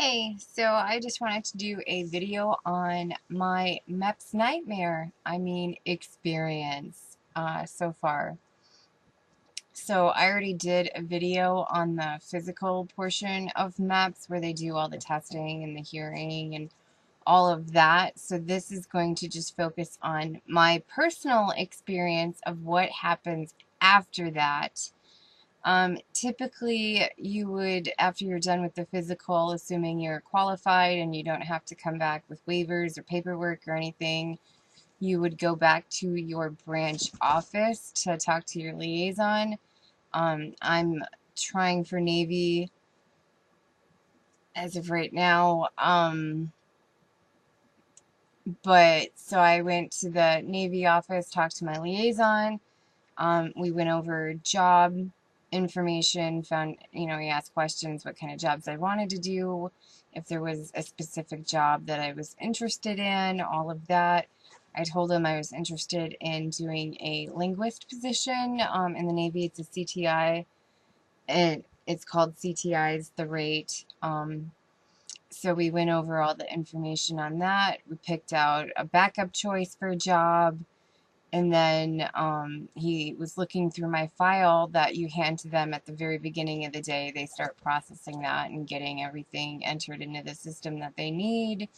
Hey, so I just wanted to do a video on my MEPS nightmare, experience so far. So I already did a video on the physical portion of MEPS where they do all the testing and the hearing and all of that. So this is going to just focus on my personal experience of what happens after that. Typically, you would, after you're done with the physical, assuming you're qualified and you don't have to come back with waivers or paperwork or anything, you would go back to your branch office to talk to your liaison. I'm trying for Navy as of right now, but so I went to the Navy office, talked to my liaison. We went over job information, found, he asked questions, what kind of jobs I wanted to do, if there was a specific job that I was interested in, all of that. I told him I was interested in doing a linguist position in the Navy. It's a CTI, and it's called CTI's the rate. So we went over all the information on that. We picked out a backup choice for a job. And then he was looking through my file that you hand to them at the very beginning of the day. They start processing that and getting everything entered into the system that they need.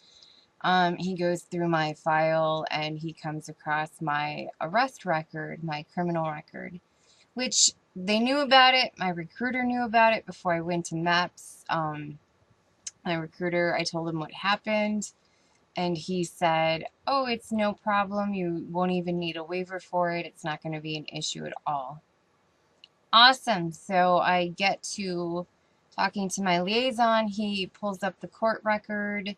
He goes through my file and he comes across my arrest record, my criminal record, which they knew about it. My recruiter knew about it before I went to MEPS. My recruiter, I told him what happened. And he said, oh, it's no problem. You won't even need a waiver for it. It's not going to be an issue at all. Awesome. So I get to talking to my liaison. He pulls up the court record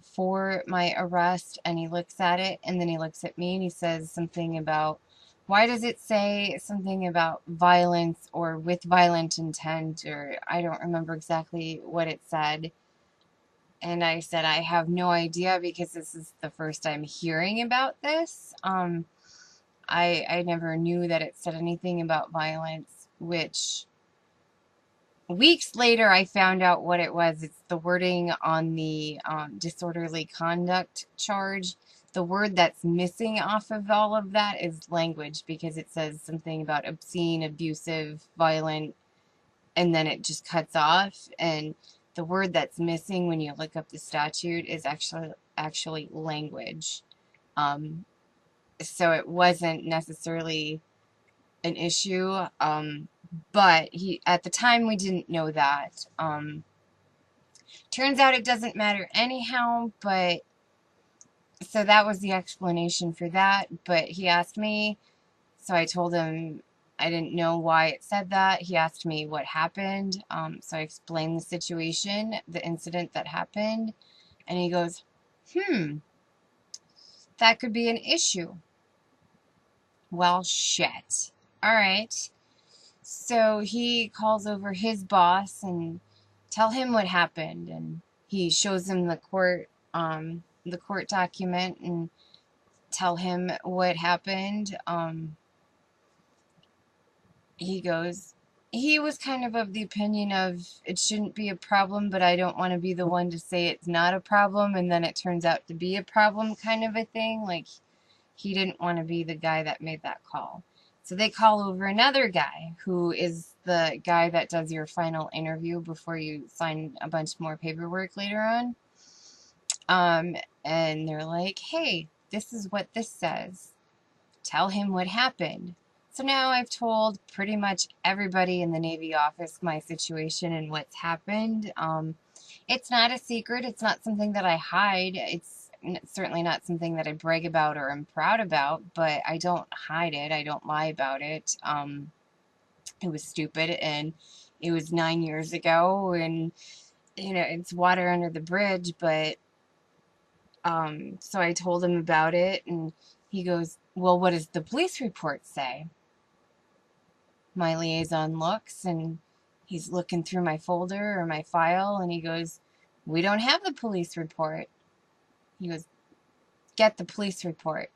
for my arrest and he looks at it and then he looks at me and he says something about, why does it say something about violence or with violent intent, or I don't remember exactly what it said. And I said, I have no idea because this is the first I'm hearing about this. I never knew that it said anything about violence, which weeks later I found out what it was. It's the wording on the disorderly conduct charge. The word that's missing off of all of that is language, because it says something about obscene, abusive, violent, and then it just cuts off. And the word that's missing when you look up the statute is actually language. So it wasn't necessarily an issue, but at the time we didn't know that. Turns out it doesn't matter anyhow, but so that was the explanation for that. But he asked me, so I told him I didn't know why it said that. He asked me what happened. So I explained the situation, the incident that happened. And he goes, that could be an issue. Well, shit. All right. So he calls over his boss and tell him what happened. And he shows him the court document and tell him what happened. He was kind of the opinion of it shouldn't be a problem, but I don't want to be the one to say it's not a problem, and then it turns out to be a problem kind of a thing. Like, he didn't want to be the guy that made that call. So they call over another guy who is the guy that does your final interview before you sign a bunch more paperwork later on. And they're like, hey, this is what this says. Tell him what happened. So now I've told pretty much everybody in the Navy office my situation and what's happened. It's not a secret. It's not something that I hide. It's certainly not something that I brag about or am proud about, but I don't hide it. I don't lie about it. It was stupid, and it was 9 years ago, and, it's water under the bridge, but, so I told him about it, and he goes, well, what does the police report say? My liaison looks, and he's looking through my folder or my file, and he goes, we don't have the police report. He goes, get the police report.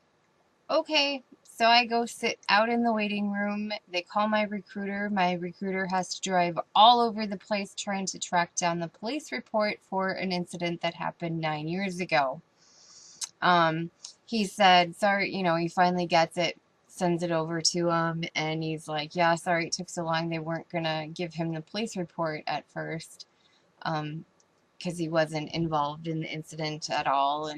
Okay, So I go sit out in the waiting room. They call my recruiter. My recruiter has to drive all over the place trying to track down the police report for an incident that happened 9 years ago. He said, sorry, he finally gets it, sends it over to him, and he's like, yeah, sorry it took so long. They weren't going to give him the police report at first, because he wasn't involved in the incident at all.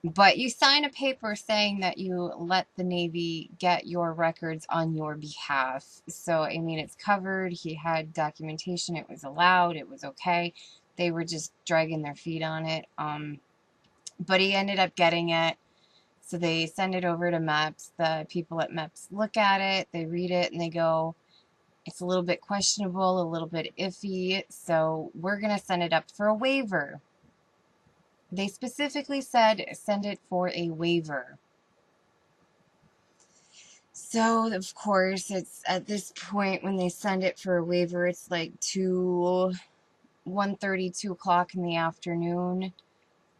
But you sign a paper saying that you let the Navy get your records on your behalf. So, I mean, it's covered. He had documentation. It was allowed. It was okay. They were just dragging their feet on it. But he ended up getting it. So they send it over to MEPS. The people at MEPS look at it. They read it and they go, it's a little bit questionable, a little bit iffy. So we're going to send it up for a waiver. They specifically said send it for a waiver. So, of course, it's at this point when they send it for a waiver, it's like 1:30, 2 o'clock in the afternoon.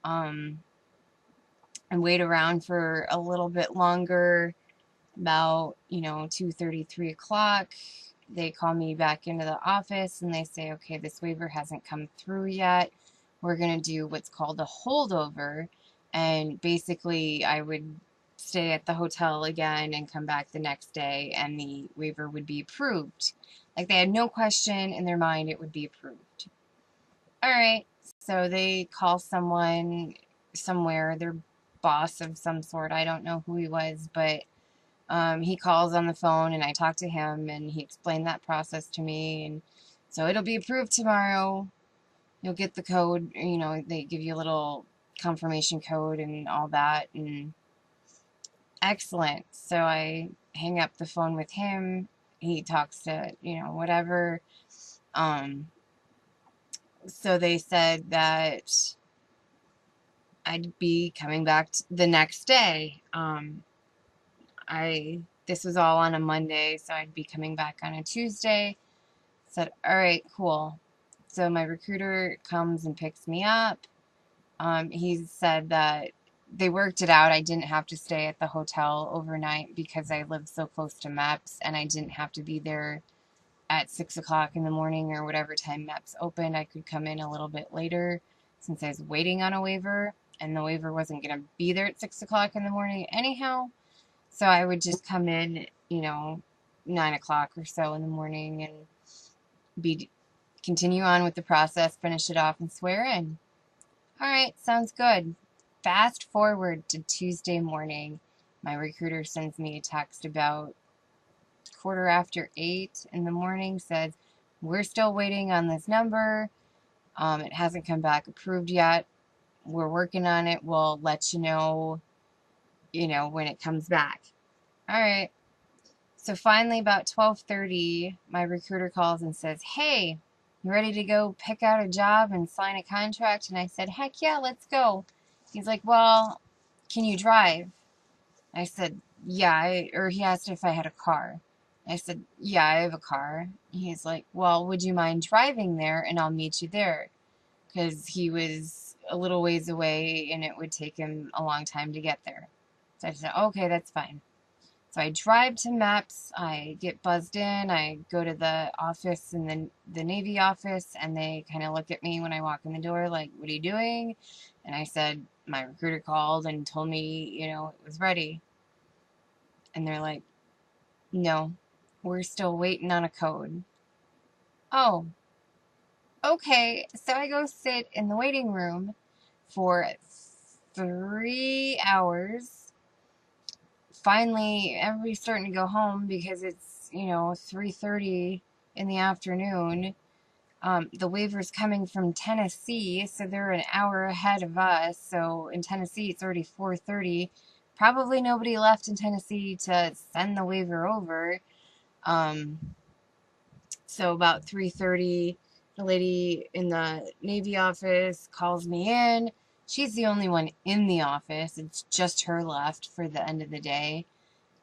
And wait around for a little bit longer, about, 2:30, 3 o'clock. They call me back into the office and they say, okay, this waiver hasn't come through yet. We're going to do what's called a holdover. And basically, I would stay at the hotel again and come back the next day and the waiver would be approved. Like, they had no question in their mind it would be approved. All right, so they call someone somewhere, their boss of some sort. I don't know who he was, but he calls on the phone and I talk to him and he explained that process to me. And so it'll be approved tomorrow. You'll get the code, they give you a little confirmation code and all that. And excellent. So I hang up the phone with him. He talks to, whatever. So they said that I'd be coming back the next day. This was all on a Monday, so I'd be coming back on a Tuesday. Said, all right, cool. So my recruiter comes and picks me up. He said that they worked it out. I didn't have to stay at the hotel overnight because I lived so close to MEPS, and I didn't have to be there at 6 o'clock in the morning or whatever time MEPS opened. I could come in a little bit later since I was waiting on a waiver, and the waiver wasn't going to be there at 6 o'clock in the morning anyhow. So I would just come in, 9 o'clock or so in the morning and continue on with the process, finish it off, and swear in. All right, sounds good. Fast forward to Tuesday morning. My recruiter sends me a text about 8:15 in the morning, says, we're still waiting on this number. It hasn't come back approved yet. We're working on it. We'll let you know, when it comes back. All right. So finally, about 12:30, my recruiter calls and says, hey, you ready to go pick out a job and sign a contract? And I said, heck yeah, let's go. He's like, well, can you drive? I said, yeah. Or he asked if I had a car. I said, yeah, I have a car. He's like, well, would you mind driving there and I'll meet you there? Because he was a little ways away and it would take him a long time to get there. So I said, okay, that's fine. So I drive to MEPS, I get buzzed in, I go to the office in the Navy office, and they kind of look at me when I walk in the door like, what are you doing? And I said, my recruiter called and told me, it was ready. And they're like, no, we're still waiting on a code. Oh, okay. So I go sit in the waiting room for 3 hours. Finally, everybody's starting to go home because it's, 3:30 in the afternoon. The waiver's coming from Tennessee, so they're an hour ahead of us. So in Tennessee, it's already 4:30. Probably nobody left in Tennessee to send the waiver over. So about 3:30, the lady in the Navy office calls me in. She's the only one in the office. It's just her left for the end of the day.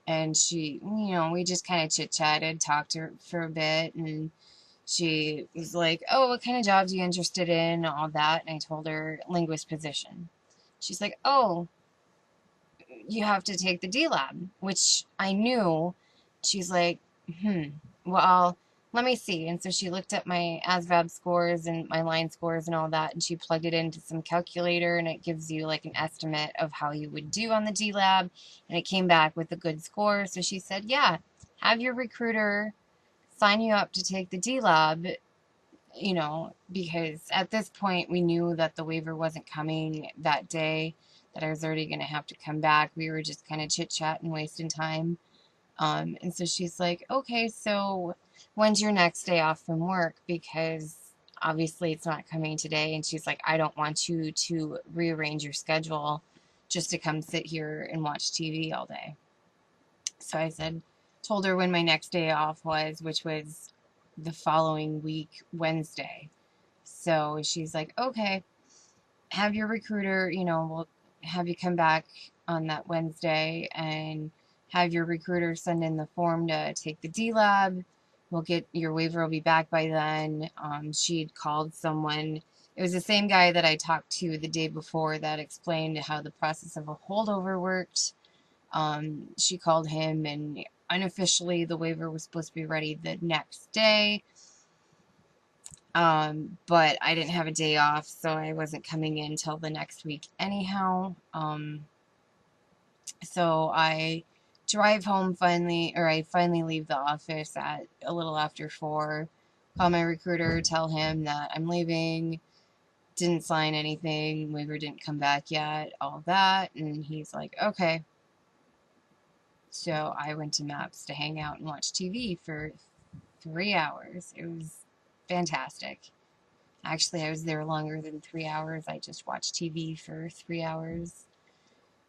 And she, we just kind of chit-chatted, talked to her for a bit, and she was like, oh, what kind of jobs are you interested in, all that, and I told her linguist position. She's like, oh, you have to take the D lab, which I knew. She's like, well, let me see. And so she looked at my ASVAB scores and my line scores and all that, and she plugged it into some calculator, and it gives you like an estimate of how you would do on the D lab. And it came back with a good score. So she said, yeah, have your recruiter sign you up to take the D lab, because at this point we knew that the waiver wasn't coming that day, that I was already going to have to come back. We were just kind of chit-chatting, wasting time. And so she's like, okay, so when's your next day off from work? Because obviously it's not coming today. And she's like, I don't want you to rearrange your schedule just to come sit here and watch TV all day. So I told her when my next day off was, which was the following week, Wednesday. So she's like, okay, have your recruiter, we'll have you come back on that Wednesday and have your recruiter send in the form to take the D lab. We'll get your waiver will be back by then. She'd called someone. It was the same guy that I talked to the day before that explained how the process of a holdover worked. She called him, and unofficially the waiver was supposed to be ready the next day. But I didn't have a day off, so I wasn't coming in till the next week anyhow. So I drive home I finally leave the office at a little after 4, call my recruiter, tell him that I'm leaving, didn't sign anything, waiver didn't come back yet, all that, and he's like, okay. So I went to meps to hang out and watch TV for 3 hours. It was fantastic. Actually, I was there longer than 3 hours. I just watched TV for 3 hours.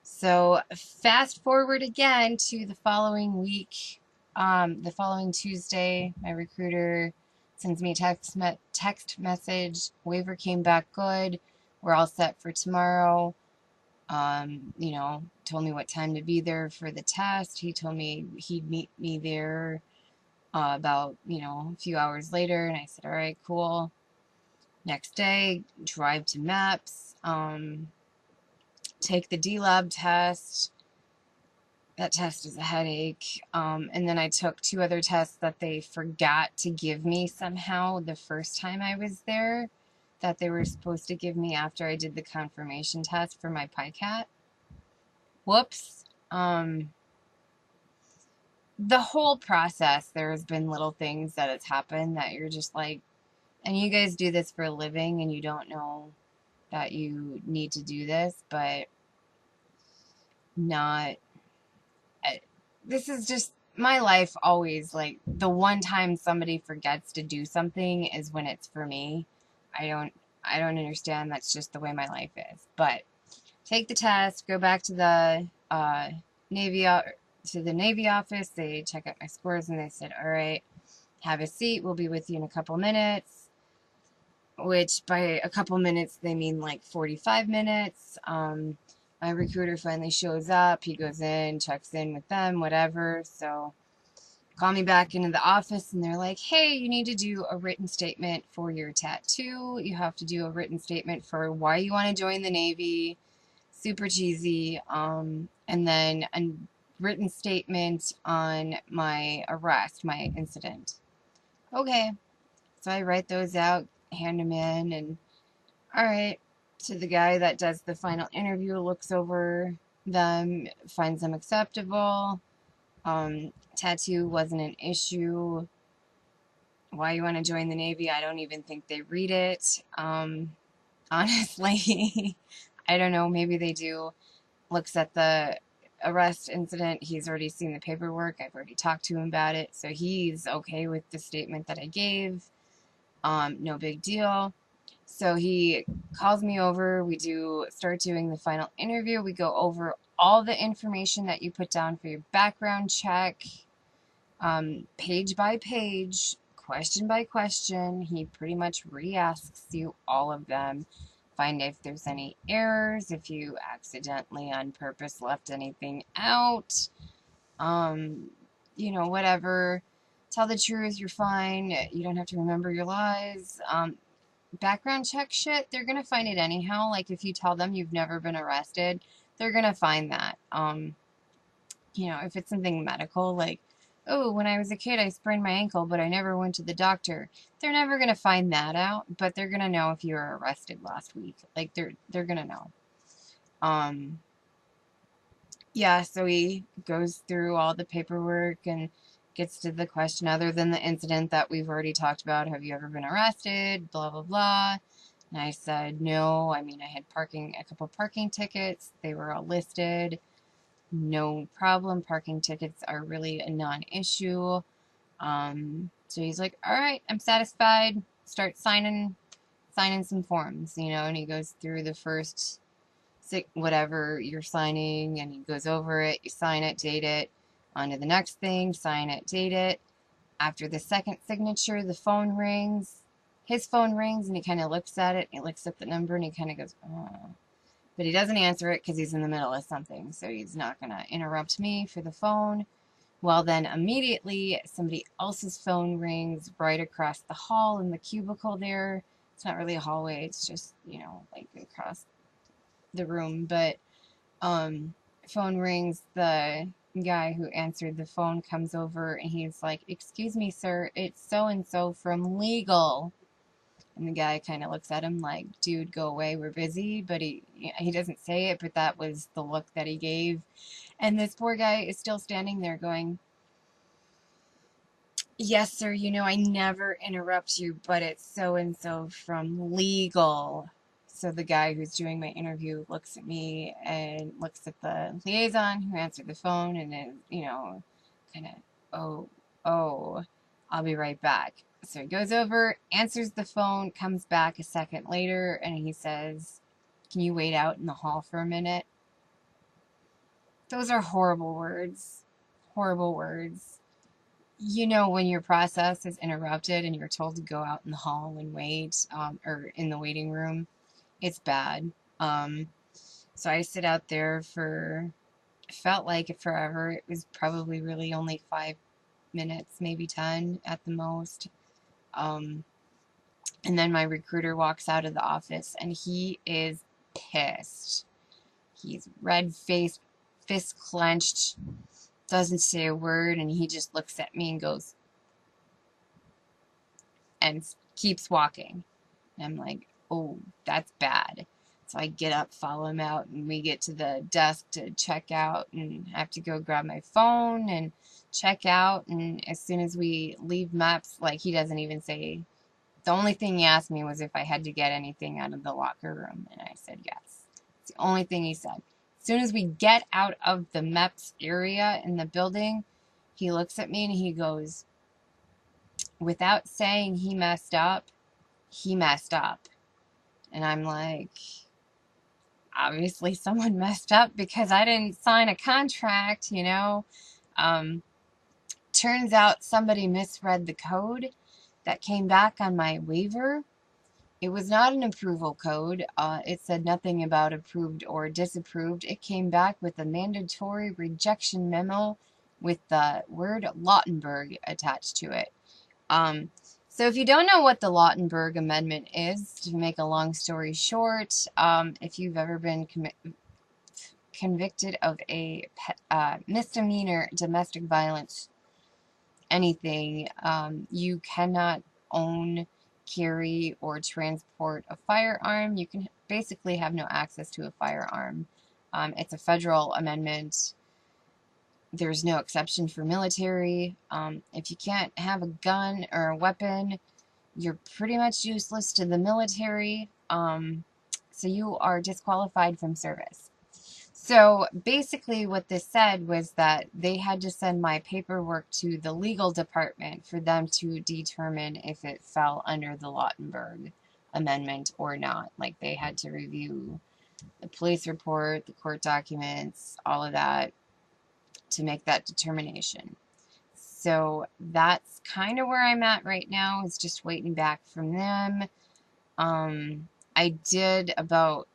So fast forward again to the following week. The following Tuesday, my recruiter sends me a text message. Waiver came back good. We're all set for tomorrow. Told me what time to be there for the test. He told me he'd meet me there about, a few hours later. And I said, all right, cool. Next day, drive to meps, take the D-Lab test. That test is a headache. And then I took 2 other tests that they forgot to give me somehow the first time I was there, that they were supposed to give me after I did the confirmation test for my PICAT. Whoops. The whole process, there has been little things that has happened that you're just like, and you guys do this for a living and you don't know that you need to do this, but this is just my life always, like, the one time somebody forgets to do something is when it's for me. I don't understand. That's just the way my life is. But take the test, go back to the Navy office. They check out my scores and they said, all right, have a seat. We'll be with you in a couple minutes. Which by a couple minutes, they mean like 45 minutes. My recruiter finally shows up. He goes in, checks in with them, whatever. So call me back into the office and they're like, hey, you need to do a written statement for your tattoo. You have to do a written statement for why you want to join the Navy. Super cheesy. And then a written statement on my arrest, my incident. Okay. So I write those out, hand them in, and all right. So the guy that does the final interview looks over them, finds them acceptable. Tattoo wasn't an issue. Why you want to join the Navy, I don't even think they read it. Honestly, I don't know. Maybe they do. Looks at the arrest incident. He's already seen the paperwork. I've already talked to him about it. So he's okay with the statement that I gave. No big deal. So he calls me over. We start doing the final interview. We go over all the information that you put down for your background check, page by page, question by question. He pretty much re-asks you all of them. Find if there's any errors, if you accidentally on purpose left anything out, whatever. Tell the truth, you're fine. You don't have to remember your lies. Background check shit, they're going to find it anyhow. Like if you tell them you've never been arrested, they're gonna find that. You know, if it's something medical, like, oh, when I was a kid, I sprained my ankle, but I never went to the doctor. They're never gonna find that out, but they're gonna know if you were arrested last week. Like, they're gonna know. Um, yeah, so he goes through all the paperwork and gets to the question other than the incident that we've already talked about. Have you ever been arrested? Blah, blah, blah. And I said, no. I mean, I had a couple parking tickets. They were all listed. No problem. Parking tickets are really a non-issue. So he's like, all right, I'm satisfied. Start signing some forms, you know, and he goes through the first whatever you're signing, and he goes over it, you sign it, date it, on to the next thing, sign it, date it. After the second signature, the phone rings. His phone rings, and he kind of looks at it, he looks at the number, and he kind of goes, oh. But he doesn't answer it because he's in the middle of something, so he's not going to interrupt me for the phone. Well, then immediately somebody else's phone rings right across the hall in the cubicle there. It's not really a hallway, it's just, you know, like across the room, but phone rings. The guy who answered the phone comes over and he's like, excuse me, sir, it's so and so from legal. And the guy kind of looks at him like, dude, go away, we're busy. But he doesn't say it, but that was the look that he gave. And this poor guy is still standing there going, yes, sir, you know, I never interrupt you, but it's so and so from legal. So the guy who's doing my interview looks at me and looks at the liaison who answered the phone and then, you know, kind of, oh, I'll be right back. So he goes over, answers the phone, comes back a second later, and he says, can you wait out in the hall for a minute? Those are horrible words. Horrible words. You know, when your process is interrupted and you're told to go out in the hall and wait, or in the waiting room, it's bad. So I sit out there for, felt like it forever. It was probably really only 5 minutes, maybe 10 at the most. And then my recruiter walks out of the office and he is pissed. He's red-faced, fist clenched, doesn't say a word, and he just looks at me and goes, and keeps walking. And I'm like, oh, that's bad. So I get up, follow him out, and we get to the desk to check out, and I have to go grab my phone and check out. And as soon as we leave MEPS, like, he doesn't even say, the only thing he asked me was if I had to get anything out of the locker room, and I said yes. It's the only thing he said. As soon as we get out of the MEPS area in the building, he looks at me and he goes, without saying he messed up, he messed up. And I'm like, obviously someone messed up because I didn't sign a contract, you know. Turns out somebody misread the code that came back on my waiver. It was not an approval code. It said nothing about approved or disapproved. It came back with a mandatory rejection memo with the word Lautenberg attached to it. So if you don't know what the Lautenberg Amendment is, to make a long story short, if you've ever been convicted of a misdemeanor domestic violence, anything, you cannot own, carry, or transport a firearm. You can basically have no access to a firearm. It's a federal amendment. There's no exception for military. If you can't have a gun or a weapon, you're pretty much useless to the military. So you are disqualified from service. So basically what this said was that they had to send my paperwork to the legal department for them to determine if it fell under the Lautenberg Amendment or not. Like, they had to review the police report, the court documents, all of that to make that determination. So that's kind of where I'm at right now, is just waiting back from them. I did about,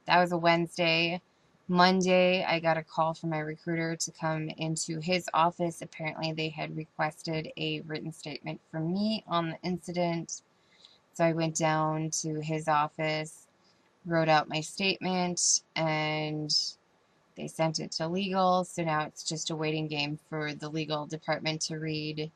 that was a Wednesday. Monday, I got a call from my recruiter to come into his office. Apparently, they had requested a written statement from me on the incident. So I went down to his office. wrote out my statement, and they sent it to legal. So now it's just a waiting game for the legal department to read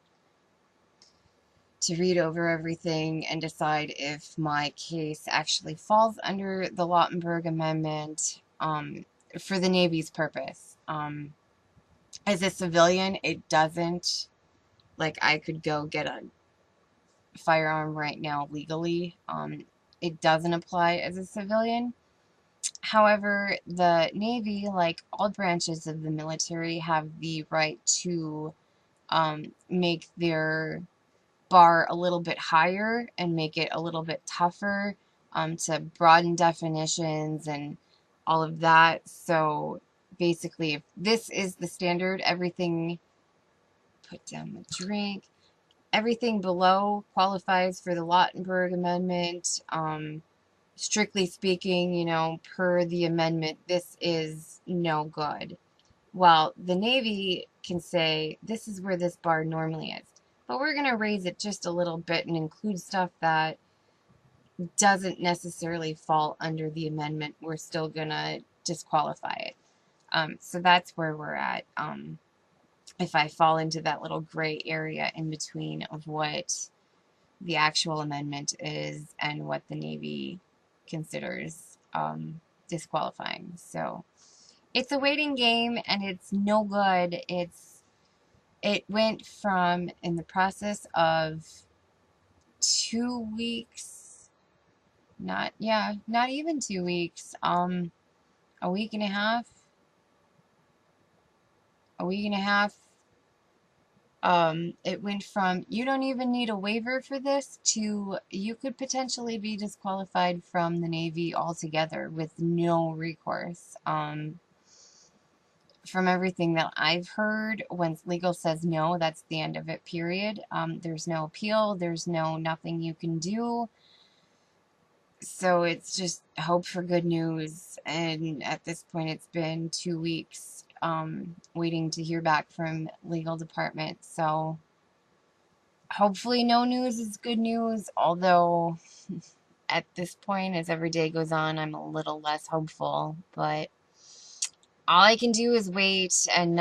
over everything and decide if my case actually falls under the Lautenberg Amendment for the Navy's purpose. As a civilian, it doesn't. Like, I could go get a firearm right now legally. It doesn't apply as a civilian. However, the Navy, like all branches of the military, have the right to make their bar a little bit higher and make it a little bit tougher, to broaden definitions and all of that. So basically, if this is the standard, everything, put down the drink, everything below qualifies for the Lautenberg Amendment. Strictly speaking, you know, per the amendment, this is no good. Well, the Navy can say, this is where this bar normally is, but we're going to raise it just a little bit and include stuff that doesn't necessarily fall under the amendment. We're still going to disqualify it. So that's where we're at. If I fall into that little gray area in between of what the actual amendment is and what the Navy considers disqualifying. So it's a waiting game, and it's no good. It went from, in the process of 2 weeks, not even 2 weeks, a week and a half, it went from, you don't even need a waiver for this, to you could potentially be disqualified from the Navy altogether with no recourse. From everything that I've heard, when legal says no, that's the end of it, period. There's no appeal, there's nothing you can do. So it's just hope for good news. And at this point, it's been 2 weeks waiting to hear back from legal department. So hopefully no news is good news, although at this point, as every day goes on, I'm a little less hopeful. But all I can do is wait and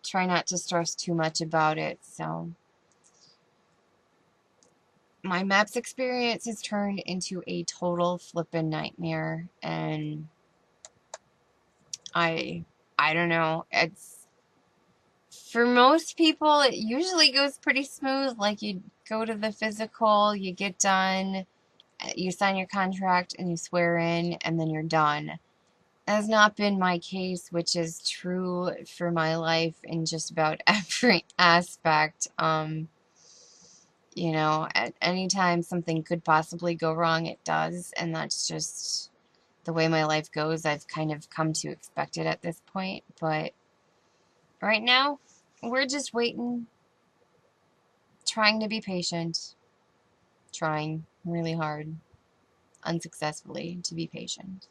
try not to stress too much about it. So my MEPS experience has turned into a total flippin' nightmare, and I don't know. It's, for most people, it usually goes pretty smooth. Like, you go to the physical, you get done, you sign your contract, and you swear in, and then you're done. That has not been my case, which is true for my life in just about every aspect. You know, at any time something could possibly go wrong, it does, and that's just the way my life goes. I've kind of come to expect it at this point, but right now, we're just waiting, trying to be patient, trying really hard, unsuccessfully, to be patient.